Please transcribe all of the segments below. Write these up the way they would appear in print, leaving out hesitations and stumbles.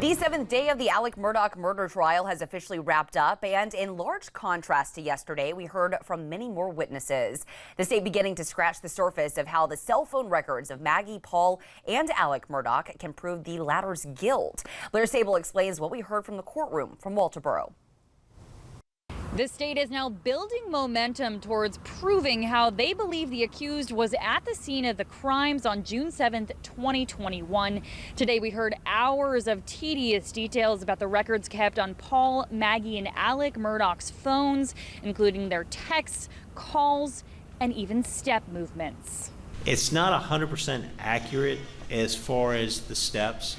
The seventh day of the Alex Murdaugh murder trial has officially wrapped up, and in large contrast to yesterday, we heard from many more witnesses. The state beginning to scratch the surface of how the cell phone records of Maggie, Paul, and Alex Murdaugh can prove the latter's guilt. Blair Sable explains what we heard from the courtroom from Walterboro. The state is now building momentum towards proving how they believe the accused was at the scene of the crimes on June 7th, 2021. Today we heard hours of tedious details about the records kept on Paul, Maggie, and Alex Murdaugh's phones, including their texts, calls, and even step movements. It's not 100% accurate as far as the steps.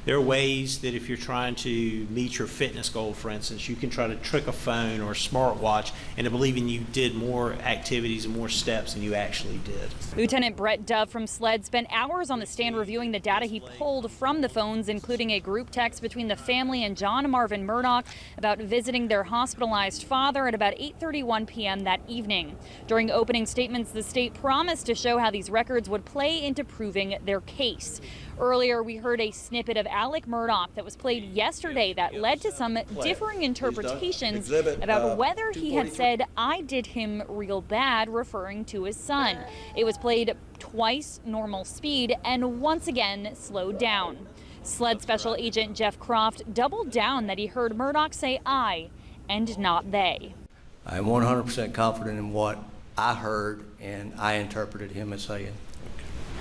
There are ways that if you're trying to meet your fitness goal, for instance, you can try to trick a phone or a smartwatch into believing you did more activities and more steps than you actually did. Lieutenant Brett Dove from SLED spent hours on the stand reviewing the data he pulled from the phones, including a group text between the family and John Marvin Murdaugh about visiting their hospitalized father at about 8:31 p.m. that evening. During opening statements, the state promised to show how these records would play into proving their case. Earlier, we heard a snippet of Alex Murdaugh that was played yesterday that led to some differing interpretations about whether he had said, "I did him real bad," referring to his son. It was played twice normal speed and once again slowed down. SLED Special Agent Jeff Croft doubled down that he heard Murdaugh say "I" and not "they." I'm 100% confident in what I heard and I interpreted him as saying.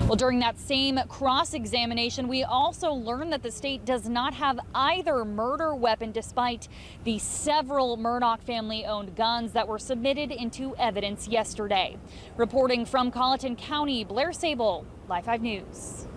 Well, during that same cross-examination, we also learned that the state does not have either murder weapon, despite the several Murdaugh family-owned guns that were submitted into evidence yesterday. Reporting from Colleton County, Blair Sable, Live 5 News.